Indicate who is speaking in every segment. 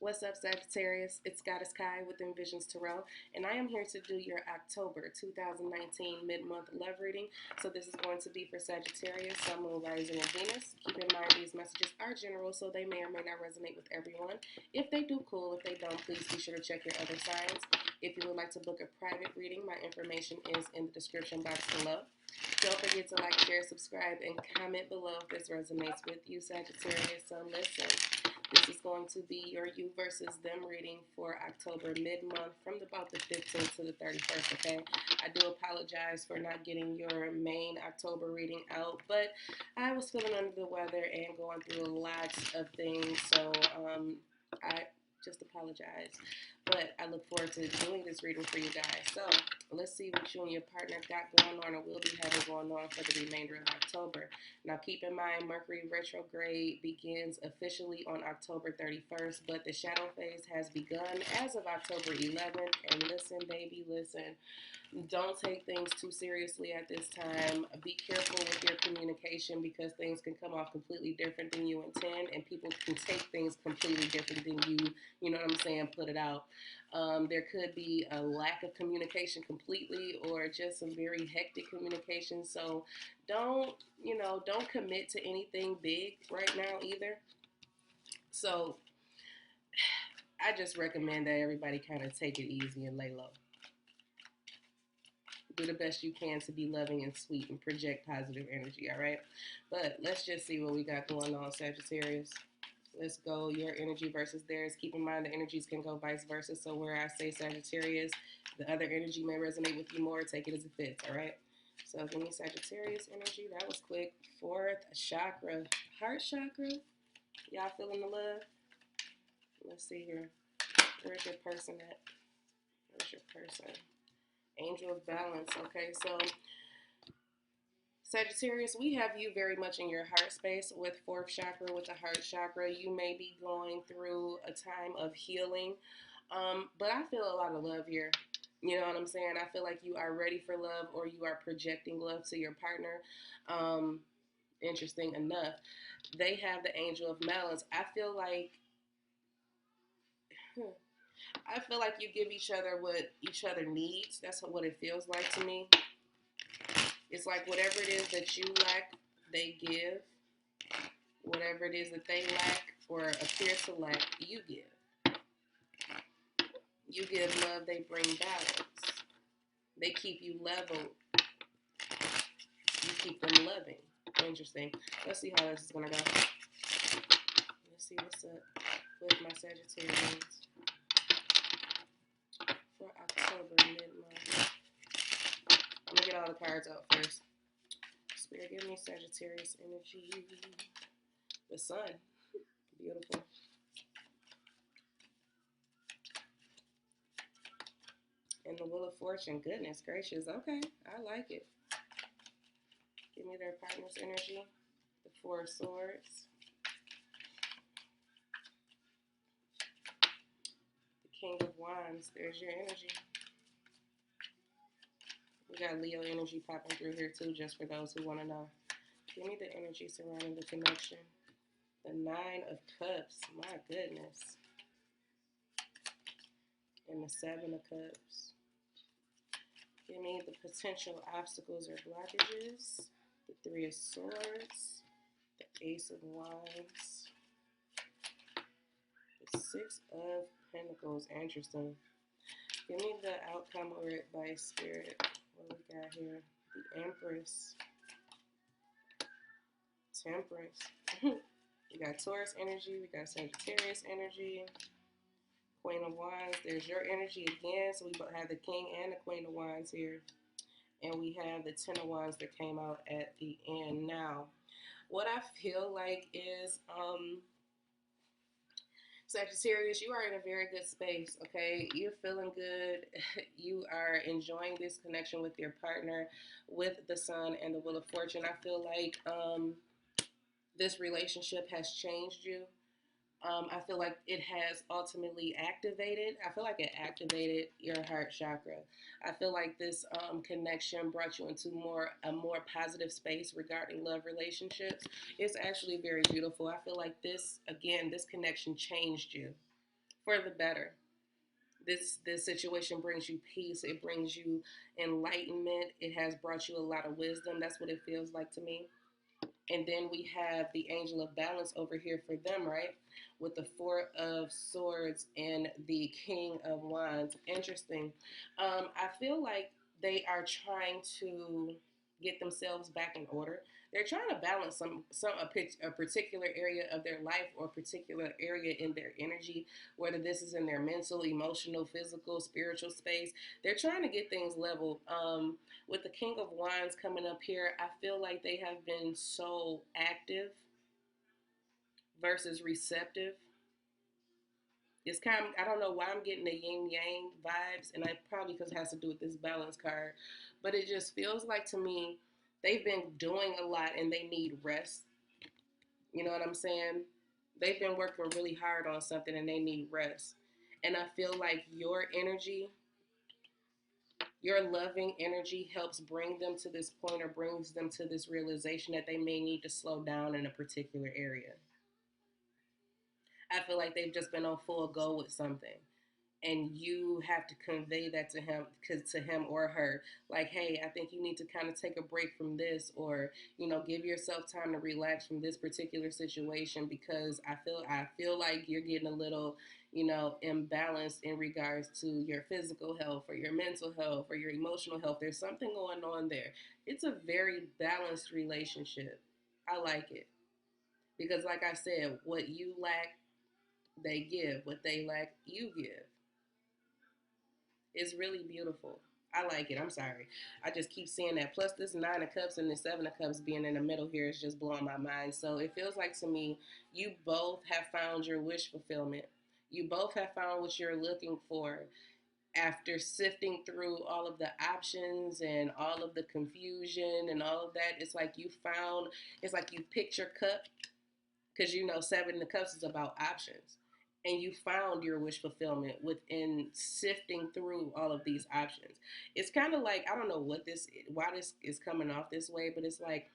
Speaker 1: What's up, Sagittarius? It's Goddess Kai with Envisions Tarot, and I am here to do your October 2019 mid-month love reading. So this is going to be for Sagittarius, Sun, Moon, Rising, and Venus. Keep in mind these messages are general, so they may or may not resonate with everyone. If they do, cool. If they don't, please be sure to check your other signs. If you would like to book a private reading, my information is in the description box below. Don't forget to like, share, subscribe, and comment below if this resonates with you, Sagittarius. So listen. This is going to be your you versus them reading for October mid-month from about the 15th to the 31st, okay? I do apologize for not getting your main October reading out, but I was feeling under the weather and going through lots of things, so I just apologize. But I look forward to doing this reading for you guys. So let's see what you and your partner got going on or will be having going on for the remainder of October. Now keep in mind Mercury retrograde begins officially on October 31st, but the shadow phase has begun as of October 11th. And listen, baby, listen. Don't take things too seriously at this time. Be careful with your communication because things can come off completely different than you intend, and people can take things completely different than you know what I'm saying, put it out. There could be a lack of communication completely or just some very hectic communication. So don't commit to anything big right now either. So I just recommend that everybody kind of take it easy and lay low. Do the best you can to be loving and sweet and project positive energy, all right? But let's just see what we got going on, Sagittarius. Let's go your energy versus theirs. Keep in mind the energies can go vice versa. So where I say Sagittarius, the other energy may resonate with you more. Take it as it fits, all right? So give me Sagittarius energy. That was quick. Fourth chakra, heart chakra. Y'all feeling the love? Let's see here. Where's your person at? Where's your person? Angel of balance. Okay, so Sagittarius, we have you very much in your heart space with fourth chakra, with the heart chakra. You may be going through a time of healing, but I feel a lot of love here. You know what I'm saying? I feel like you are ready for love or you are projecting love to your partner. Interesting enough, they have the angel of balance. I feel like you give each other what each other needs. That's what it feels like to me. It's like whatever it is that you lack, they give. Whatever it is that they lack or appear to lack, you give. You give love, they bring balance. They keep you level. You keep them loving. Interesting. Let's see how this is going to go. Let's see what's up with my Sagittarius for October mid-month. I'm going to get all the cards out first. Spirit, give me Sagittarius energy. The sun. Beautiful. And the Wheel of Fortune. Goodness gracious. Okay. I like it. Give me their partner's energy. The Four of Swords. The King of Wands. There's your energy. We got Leo energy popping through here too, just for those who want to know. Give me the energy surrounding the connection. The Nine of Cups. My goodness. And the Seven of Cups. Give me the potential obstacles or blockages. The Three of Swords. The Ace of Wands. The Six of Pentacles. Interesting. Give me the outcome or advice, Spirit. What we got here? The Empress. Temperance. We got Taurus energy. We got Sagittarius energy. Queen of Wands. There's your energy again. So we have the King and the Queen of Wands here. And we have the Ten of Wands that came out at the end. Now, what I feel like is, Sagittarius, you are in a very good space, okay? You're feeling good. You are enjoying this connection with your partner, with the Sun and the Wheel of Fortune. I feel like this relationship has changed you. I feel like it has ultimately activated. I feel like it activated your heart chakra. I feel like this connection brought you into a more positive space regarding love relationships. It's actually very beautiful. I feel like this connection changed you. for the better. This situation brings you peace. It brings you enlightenment. It has brought you a lot of wisdom. That's what it feels like to me. And then we have the Angel of Balance over here for them, right? With the Four of Swords and the King of Wands. Interesting. I feel like they are trying to get themselves back in order. They're trying to balance a particular area of their life or a particular area in their energy, whether this is in their mental, emotional, physical, spiritual space. They're trying to get things leveled. With the King of Wands coming up here, I feel like they have been so active versus receptive. It's kind of, I don't know why I'm getting the yin yang vibes, and I probably because it has to do with this balance card, but it just feels like to me they've been doing a lot and they need rest. You know what I'm saying? They've been working really hard on something and they need rest. And I feel like your energy, your loving energy helps bring them to this point or brings them to this realization that they may need to slow down in a particular area. I feel like they've just been on full go with something. And you have to convey that to him or her, like, hey, I think you need to kind of take a break from this, or give yourself time to relax from this particular situation, because I feel like you're getting a little imbalanced in regards to your physical health or your mental health or your emotional health. There's something going on there. It's a very balanced relationship. I like it because, like I said, what you lack they give, what they lack you give. It's really beautiful. I like it. I'm sorry. I just keep seeing that. Plus, this Nine of Cups and the Seven of Cups being in the middle here is just blowing my mind. So it feels like to me, you both have found your wish fulfillment. You both have found what you're looking for after sifting through all of the options and all of the confusion and all of that. It's like you picked your cup, because Seven of Cups is about options, and you found your wish fulfillment within sifting through all of these options. It's kind of like, I don't know why this is coming off this way, but it's like,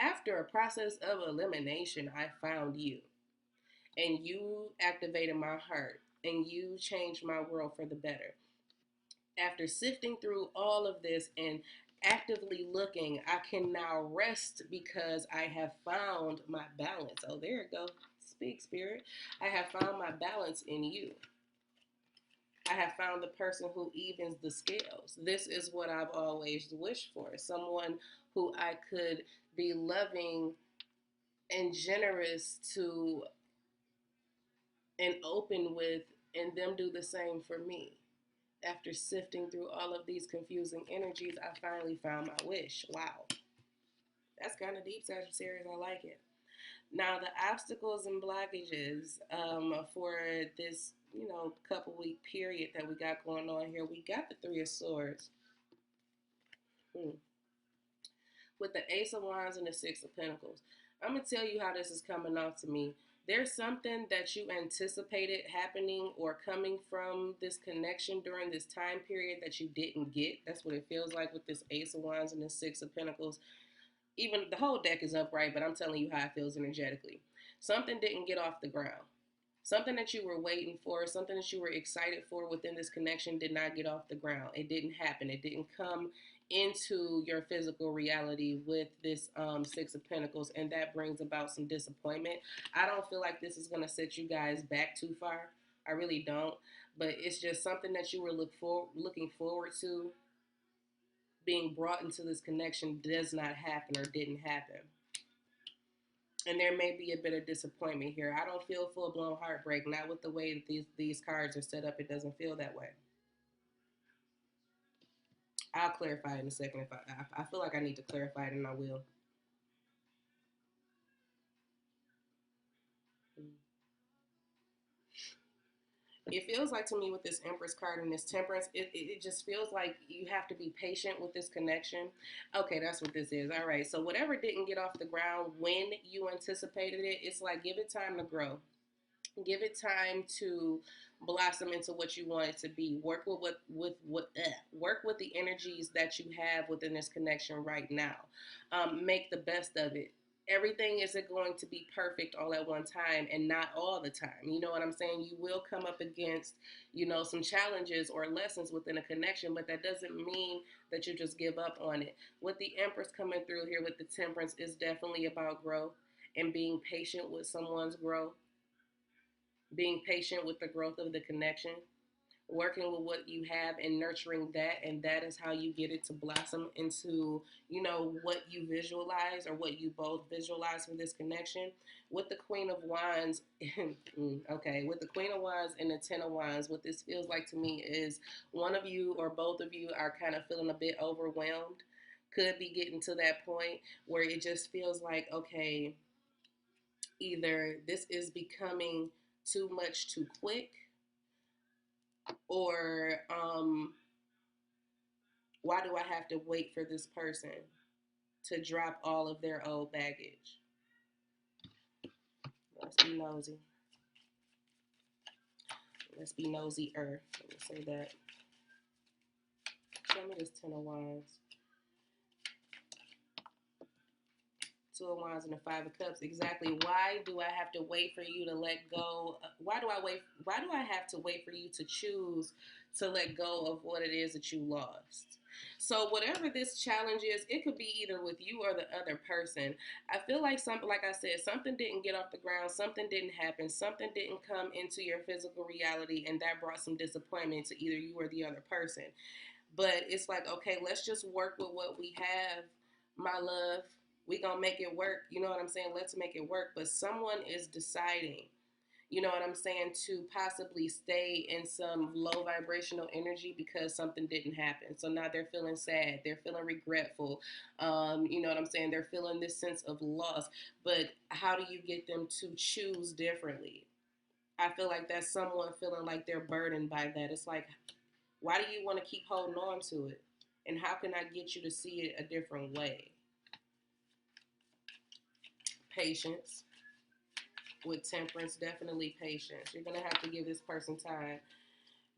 Speaker 1: after a process of elimination, I found you, and you activated my heart, and you changed my world for the better. After sifting through all of this and actively looking, I can now rest because I have found my balance. Oh, there it goes. Speak, Spirit. I have found my balance in you. I have found the person who evens the scales. This is what I've always wished for. Someone who I could be loving and generous to and open with, and them do the same for me. After sifting through all of these confusing energies, I finally found my wish. Wow. That's kind of deep, Sagittarius. I like it. Now, the obstacles and blockages for this, couple week period that we got going on here, we got the Three of Swords. With the Ace of Wands and the Six of Pentacles. I'm going to tell you how this is coming off to me. There's something that you anticipated happening or coming from this connection during this time period that you didn't get. That's what it feels like with this Ace of Wands and the Six of Pentacles. Even the whole deck is upright, but I'm telling you how it feels energetically. Something didn't get off the ground. Something that you were waiting for, something that you were excited for within this connection did not get off the ground. It didn't happen. It didn't come into your physical reality with this Six of Pentacles, and that brings about some disappointment. I don't feel like this is going to set you guys back too far. I really don't. But it's just something that you were looking forward to being brought into this connection does not happen or didn't happen. And there may be a bit of disappointment here. I don't feel full-blown heartbreak. Not with the way that these cards are set up. It doesn't feel that way. I'll clarify in a second. If I feel like I need to clarify it, and I will. It feels like to me with this Empress card and this Temperance, it just feels like you have to be patient with this connection. Okay, that's what this is. All right, so whatever didn't get off the ground when you anticipated it, it's like, give it time to grow. Give it time to blossom into what you want it to be. Work with the energies that you have within this connection right now. Make the best of it. everything isn't going to be perfect all at one time, and not all the time. You know what I'm saying? You will come up against, some challenges or lessons within a connection, but that doesn't mean that you just give up on it. With the Empress coming through here with the Temperance is definitely about growth and being patient with someone's growth, being patient with the growth of the connection, working with what you have and nurturing that, and that is how you get it to blossom into what you visualize, or what you both visualize for this connection. With the Queen of Wands okay, with the Queen of Wands and the Ten of Wands, what this feels like to me is one of you or both of you are kind of feeling a bit overwhelmed, could be getting to that point where it just feels like, okay, either this is becoming too much too quick, or why do I have to wait for this person to drop all of their old baggage? Let's be nosy. Let's be nosy-er. Let me say that. Show me this Ten of Wands. Two of Wands and the Five of Cups. Exactly. Why do I have to wait for you to let go? Why do I have to wait for you to choose to let go of what it is that you lost? So whatever this challenge is, it could be either with you or the other person. I feel like like I said, something didn't get off the ground, something didn't happen, something didn't come into your physical reality, and that brought some disappointment to either you or the other person. But it's like, okay, let's just work with what we have, my love. We gonna make it work. You know what I'm saying? Let's make it work. But someone is deciding, you know what I'm saying, to possibly stay in some low vibrational energy because something didn't happen. So now they're feeling sad. They're feeling regretful. You know what I'm saying? They're feeling this sense of loss. But how do you get them to choose differently? I feel like that's someone feeling like they're burdened by that. It's like, why do you want to keep holding on to it? And how can I get you to see it a different way? Patience. With Temperance, definitely patience. You're going to have to give this person time.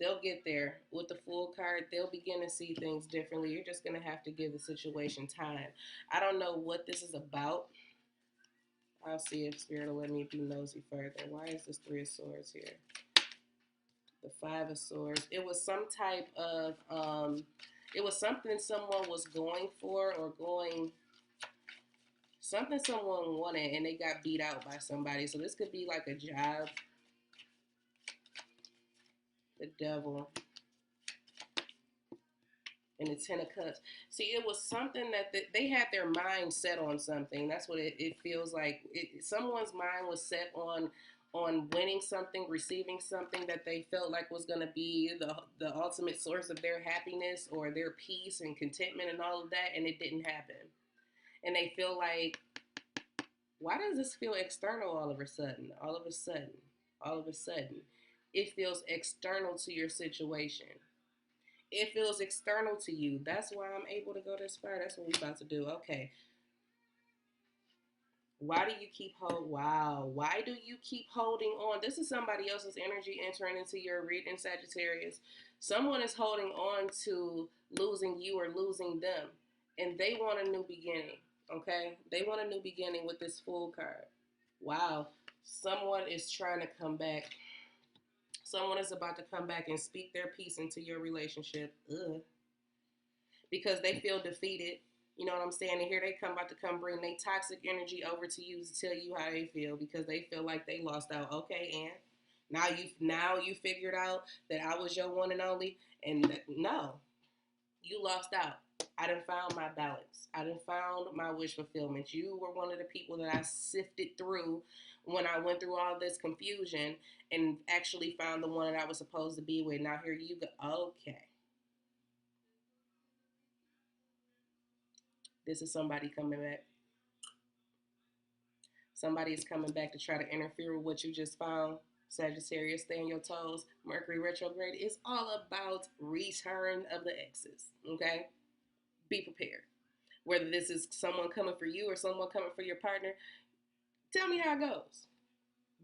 Speaker 1: They'll get there. With the Fool card, they'll begin to see things differently. You're just going to have to give the situation time. I don't know what this is about. I'll see if Spirit will let me be nosy further. Why is this Three of Swords here? The Five of Swords. It was some type of, it was something someone was going for, or something someone wanted and they got beat out by somebody. So this could be like a job. The Devil. And the Ten of Cups. See, it was something that they had their mind set on something. That's what it feels like. Someone's mind was set on winning something, receiving something that they felt like was going to be the ultimate source of their happiness or their peace and contentment and all of that, and it didn't happen. And they feel like, why does this feel external all of a sudden? All of a sudden, it feels external to your situation. It feels external to you. That's why I'm able to go this far. That's what we're about to do. Okay. Why do you keep Why do you keep holding on? This is somebody else's energy entering into your reading, Sagittarius. Someone is holding on to losing you or losing them, and they want a new beginning. Okay? They want a new beginning with this Fool card. Wow. Someone is trying to come back. Someone is about to come back and speak their piece into your relationship. Ugh. Because they feel defeated. You know what I'm saying? And here they about to come bring their toxic energy over to you to tell you how they feel, because they feel like they lost out. Okay, and now you figured out that I was your one and only, and no, you lost out. I done found my balance. I done found my wish fulfillment. You were one of the people that I sifted through when I went through all this confusion and actually found the one that I was supposed to be with. Now here you go. Okay. This is somebody coming back. Somebody is coming back to try to interfere with what you just found. Sagittarius, stay on your toes. Mercury retrograde is all about return of the exes. Okay? Be prepared. Whether this is someone coming for you or someone coming for your partner, tell me how it goes.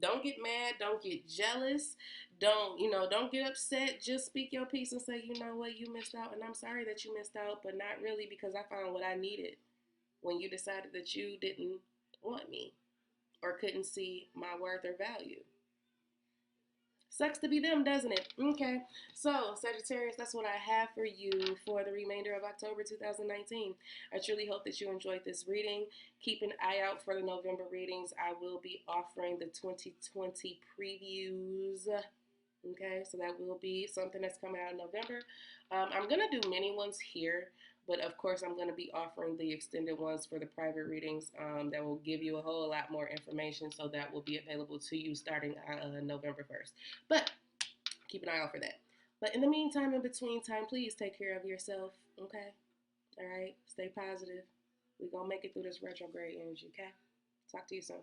Speaker 1: Don't get mad. Don't get jealous. Don't get upset. Just speak your piece and say, you know what, you missed out. And I'm sorry that you missed out, but not really, because I found what I needed when you decided that you didn't want me or couldn't see my worth or value. Sucks to be them, doesn't it? Okay, so Sagittarius, that's what I have for you for the remainder of October 2019. I truly hope that you enjoyed this reading. Keep an eye out for the November readings. I will be offering the 2020 previews. Okay, so that will be something that's coming out in November. I'm going to do mini ones here, but of course I'm going to be offering the extended ones for the private readings that will give you a whole lot more information, so that will be available to you starting November 1st. But keep an eye out for that. But in the meantime, in between time, please take care of yourself, okay? All right? Stay positive. We're going to make it through this retrograde energy, okay? Talk to you soon.